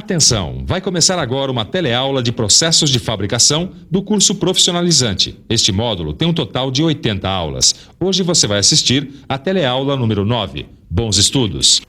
Atenção! Vai começar agora uma teleaula de processos de fabricação do curso profissionalizante. Este módulo tem um total de 80 aulas. Hoje você vai assistir a teleaula número 9. Bons estudos!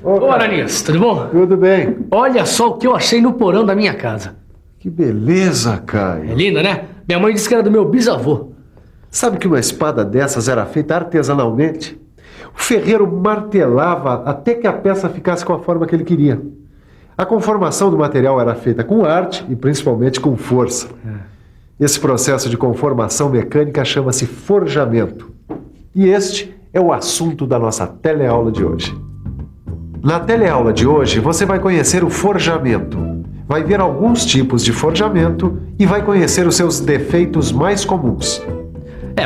Ô, Ananias, tudo bom? Tudo bem. Olha só o que eu achei no porão da minha casa. Que beleza, Caio. É linda, né? Minha mãe disse que era do meu bisavô. Sabe que uma espada dessas era feita artesanalmente? O ferreiro martelava até que a peça ficasse com a forma que ele queria. A conformação do material era feita com arte e principalmente com força. Esse processo de conformação mecânica chama-se forjamento. E este é o assunto da nossa teleaula de hoje. Na teleaula de hoje, você vai conhecer o forjamento, vai ver alguns tipos de forjamento e vai conhecer os seus defeitos mais comuns.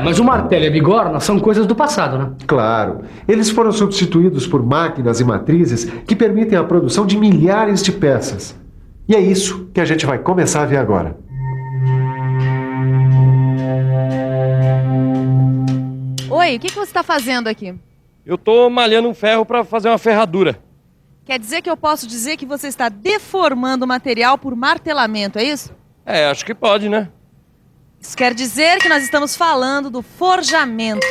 Mas o martelo e a bigorna são coisas do passado, né? Claro, eles foram substituídos por máquinas e matrizes que permitem a produção de milhares de peças. E é isso que a gente vai começar a ver agora. Oi, o que você está fazendo aqui? Eu tô malhando um ferro para fazer uma ferradura. Quer dizer que eu posso dizer que você está deformando o material por martelamento, é isso? Acho que pode, né? Isso quer dizer que nós estamos falando do forjamento.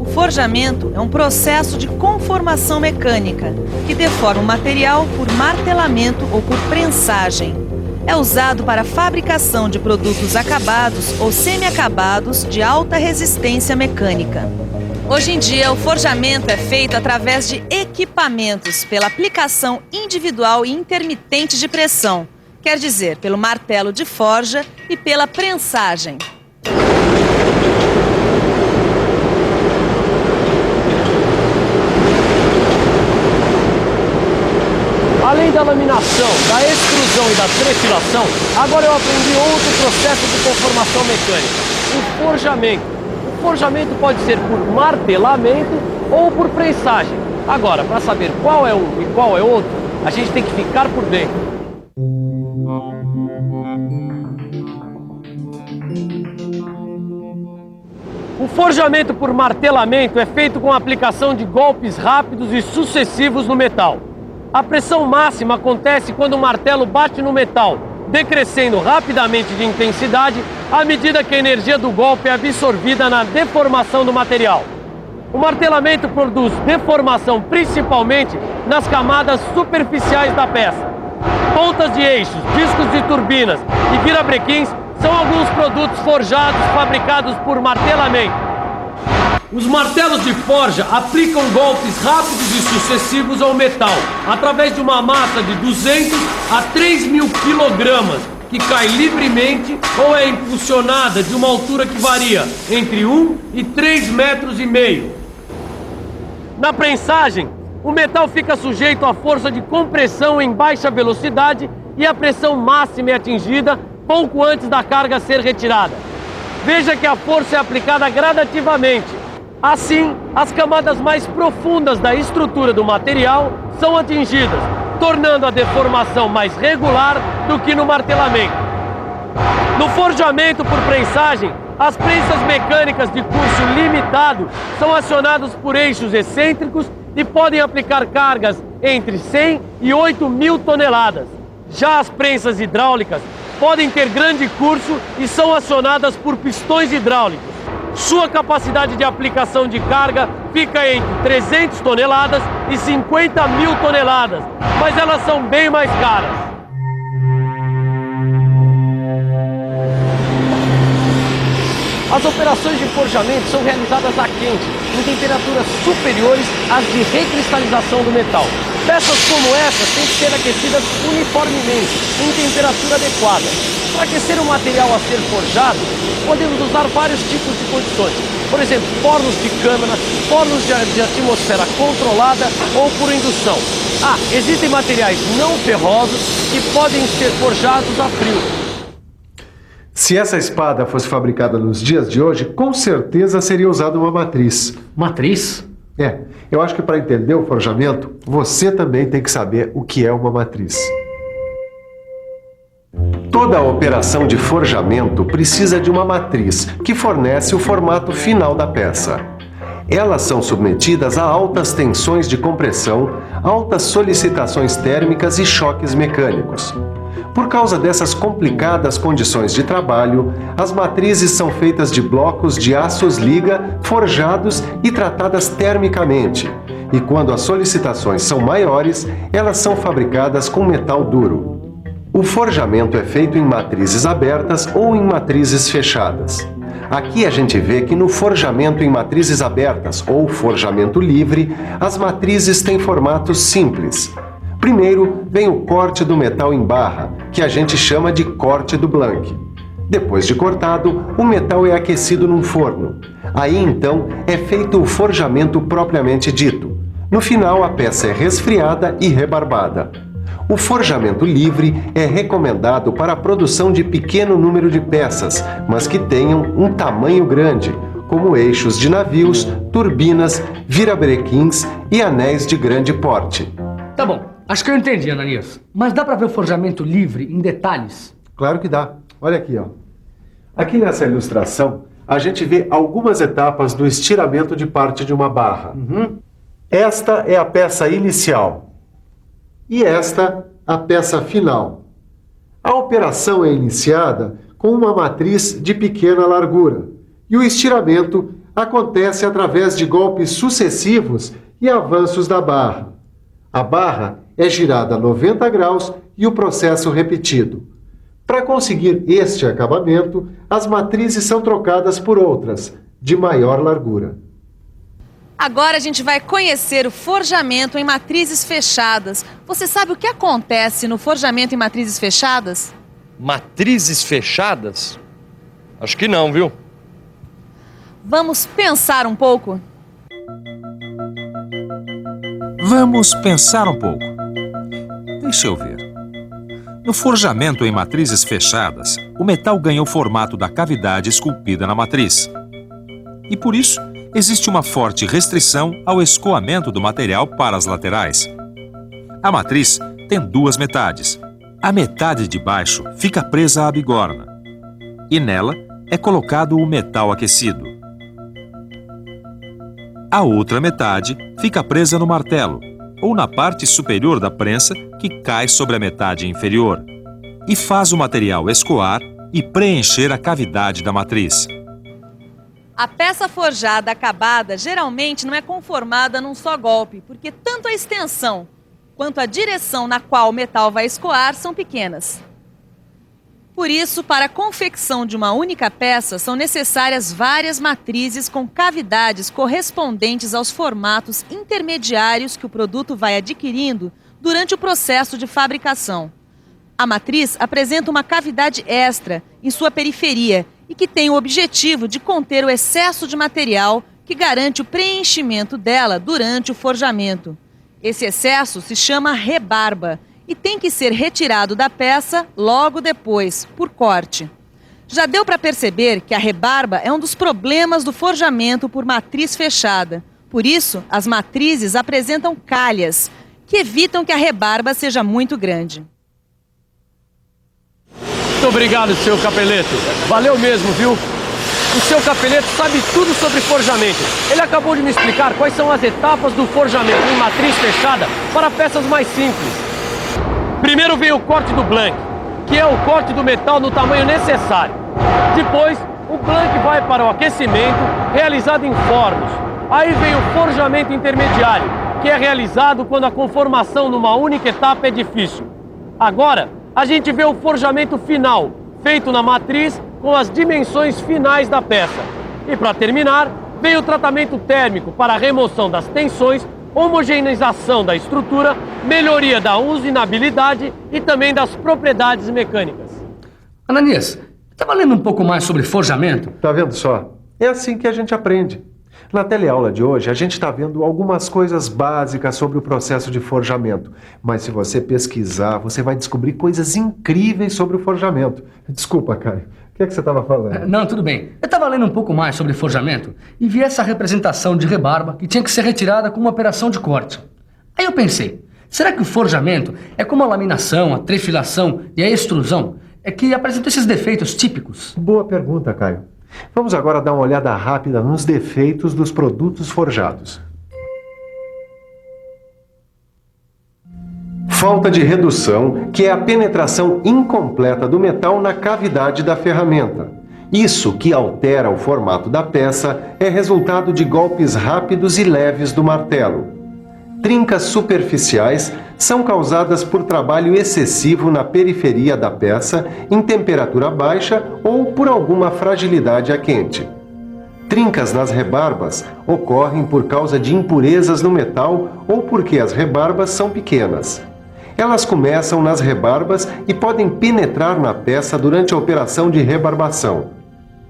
O forjamento é um processo de conformação mecânica que deforma o material por martelamento ou por prensagem. É usado para a fabricação de produtos acabados ou semi-acabados de alta resistência mecânica. Hoje em dia, o forjamento é feito através de equipamentos, pela aplicação individual e intermitente de pressão, quer dizer, pelo martelo de forja e pela prensagem. Além da laminação, da extrusão e da trefilação, agora eu aprendi outro processo de conformação mecânica, o forjamento. O forjamento pode ser por martelamento ou por prensagem. Agora, para saber qual é um e qual é outro, a gente tem que ficar por dentro. O forjamento por martelamento é feito com a aplicação de golpes rápidos e sucessivos no metal. A pressão máxima acontece quando o martelo bate no metal, decrescendo rapidamente de intensidade à medida que a energia do golpe é absorvida na deformação do material. O martelamento produz deformação principalmente nas camadas superficiais da peça. Pontas de eixos, discos de turbinas e virabrequins são alguns produtos forjados fabricados por martelamento. Os martelos de forja aplicam golpes rápidos e sucessivos ao metal, através de uma massa de 200 a 3.000 quilogramas, que cai livremente ou é impulsionada de uma altura que varia entre 1 e 3,5 metros. Na prensagem, o metal fica sujeito à força de compressão em baixa velocidade e a pressão máxima é atingida pouco antes da carga ser retirada. Veja que a força é aplicada gradativamente. Assim, as camadas mais profundas da estrutura do material são atingidas, tornando a deformação mais regular do que no martelamento. No forjamento por prensagem, as prensas mecânicas de curso limitado são acionadas por eixos excêntricos e podem aplicar cargas entre 100 e 8.000 toneladas. Já as prensas hidráulicas podem ter grande curso e são acionadas por pistões hidráulicos. Sua capacidade de aplicação de carga fica entre 300 toneladas e 50.000 toneladas, mas elas são bem mais caras. As operações de forjamento são realizadas a quente, em temperaturas superiores às de recristalização do metal. Peças como essas têm que ser aquecidas uniformemente, em temperatura adequada. Para aquecer o material a ser forjado, podemos usar vários tipos de condições. Por exemplo, fornos de câmara, fornos de atmosfera controlada ou por indução. Existem materiais não ferrosos que podem ser forjados a frio. Se essa espada fosse fabricada nos dias de hoje, com certeza seria usada uma matriz. Matriz? Eu acho que para entender o forjamento, você também tem que saber o que é uma matriz. Toda a operação de forjamento precisa de uma matriz que fornece o formato final da peça. Elas são submetidas a altas tensões de compressão, altas solicitações térmicas e choques mecânicos. Por causa dessas complicadas condições de trabalho, as matrizes são feitas de blocos de aços liga forjados e tratadas termicamente. E quando as solicitações são maiores, elas são fabricadas com metal duro. O forjamento é feito em matrizes abertas ou em matrizes fechadas. Aqui a gente vê que no forjamento em matrizes abertas ou forjamento livre, as matrizes têm formatos simples. Primeiro vem o corte do metal em barra, que a gente chama de corte do Blank. Depois de cortado, o metal é aquecido num forno. Aí então é feito o forjamento propriamente dito. No final a peça é resfriada e rebarbada. O forjamento livre é recomendado para a produção de pequeno número de peças, mas que tenham um tamanho grande, como eixos de navios, turbinas, virabrequins e anéis de grande porte. Tá bom, acho que eu entendi, Ananias. Mas dá pra ver o forjamento livre em detalhes? Claro que dá. Olha aqui, ó. Aqui nessa ilustração, a gente vê algumas etapas do estiramento de parte de uma barra. Esta é a peça inicial. E esta, a peça final. A operação é iniciada com uma matriz de pequena largura e o estiramento acontece através de golpes sucessivos e avanços da barra. A barra é girada a 90 graus e o processo repetido. Para conseguir este acabamento, as matrizes são trocadas por outras, de maior largura. Agora a gente vai conhecer o forjamento em matrizes fechadas. Você sabe o que acontece no forjamento em matrizes fechadas? Matrizes fechadas? Acho que não, viu? Vamos pensar um pouco? Vamos pensar um pouco. Deixa eu ver. No forjamento em matrizes fechadas, o metal ganha o formato da cavidade esculpida na matriz. E por isso, existe uma forte restrição ao escoamento do material para as laterais. A matriz tem duas metades. A metade de baixo fica presa à bigorna e nela é colocado o metal aquecido. A outra metade fica presa no martelo ou na parte superior da prensa que cai sobre a metade inferior e faz o material escoar e preencher a cavidade da matriz. A peça forjada acabada geralmente não é conformada num só golpe, porque tanto a extensão quanto a direção na qual o metal vai escoar são pequenas. Por isso, para a confecção de uma única peça, são necessárias várias matrizes com cavidades correspondentes aos formatos intermediários que o produto vai adquirindo durante o processo de fabricação. A matriz apresenta uma cavidade extra em sua periferia e que tem o objetivo de conter o excesso de material que garante o preenchimento dela durante o forjamento. Esse excesso se chama rebarba e tem que ser retirado da peça logo depois, por corte. Já deu para perceber que a rebarba é um dos problemas do forjamento por matriz fechada. Por isso, as matrizes apresentam calhas, que evitam que a rebarba seja muito grande. Muito obrigado, seu Capeleto. Valeu mesmo, viu? O seu Capeleto sabe tudo sobre forjamento. Ele acabou de me explicar quais são as etapas do forjamento em matriz fechada para peças mais simples. Primeiro vem o corte do Blank, que é o corte do metal no tamanho necessário. Depois, o Blank vai para o aquecimento, realizado em fornos. Aí vem o forjamento intermediário, que é realizado quando a conformação numa única etapa é difícil. Agora, a gente vê o forjamento final, feito na matriz com as dimensões finais da peça. E para terminar, vem o tratamento térmico para a remoção das tensões, homogeneização da estrutura, melhoria da usinabilidade e também das propriedades mecânicas. Ananias, estava lendo um pouco mais sobre forjamento? Tá vendo só? É assim que a gente aprende. Na teleaula de hoje, a gente está vendo algumas coisas básicas sobre o processo de forjamento. Mas se você pesquisar, você vai descobrir coisas incríveis sobre o forjamento. Desculpa, Caio. O que é que você estava falando? Não, tudo bem. Eu estava lendo um pouco mais sobre forjamento e vi essa representação de rebarba que tinha que ser retirada com uma operação de corte. Aí eu pensei, será que o forjamento é como a laminação, a trefilação e a extrusão? É que apresentam esses defeitos típicos? Boa pergunta, Caio. Vamos agora dar uma olhada rápida nos defeitos dos produtos forjados. Falta de redução, que é a penetração incompleta do metal na cavidade da ferramenta. Isso, que altera o formato da peça, é resultado de golpes rápidos e leves do martelo. Trincas superficiais são causadas por trabalho excessivo na periferia da peça, em temperatura baixa ou por alguma fragilidade a quente. Trincas nas rebarbas ocorrem por causa de impurezas no metal ou porque as rebarbas são pequenas. Elas começam nas rebarbas e podem penetrar na peça durante a operação de rebarbação.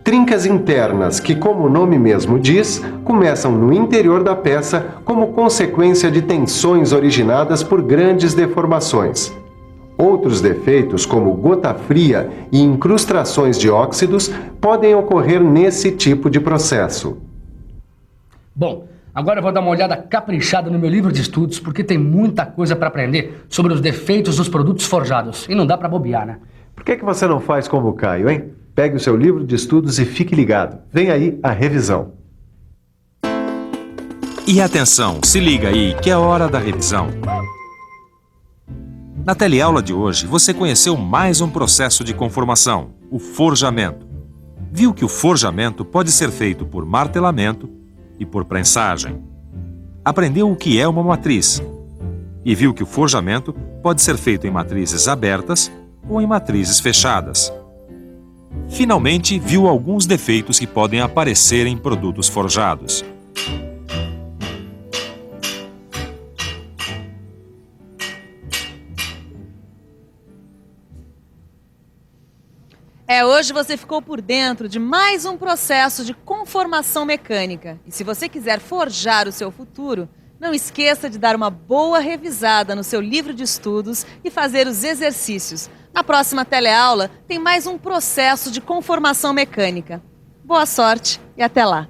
Trincas internas, que, como o nome mesmo diz, começam no interior da peça como consequência de tensões originadas por grandes deformações. Outros defeitos, como gota fria e incrustações de óxidos, podem ocorrer nesse tipo de processo. Bom, agora eu vou dar uma olhada caprichada no meu livro de estudos, porque tem muita coisa para aprender sobre os defeitos dos produtos forjados. E não dá para bobear, né? Por que você não faz como o Caio, hein? Pegue o seu livro de estudos e fique ligado. Vem aí a revisão. E atenção, se liga aí que é hora da revisão. Na teleaula de hoje, você conheceu mais um processo de conformação, o forjamento. Viu que o forjamento pode ser feito por martelamento e por prensagem. Aprendeu o que é uma matriz. E viu que o forjamento pode ser feito em matrizes abertas ou em matrizes fechadas. Finalmente, viu alguns defeitos que podem aparecer em produtos forjados. Hoje você ficou por dentro de mais um processo de conformação mecânica. E se você quiser forjar o seu futuro, não esqueça de dar uma boa revisada no seu livro de estudos e fazer os exercícios. Na próxima teleaula tem mais um processo de conformação mecânica. Boa sorte e até lá!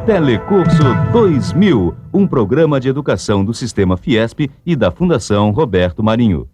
Telecurso 2000, um programa de educação do Sistema Fiesp e da Fundação Roberto Marinho.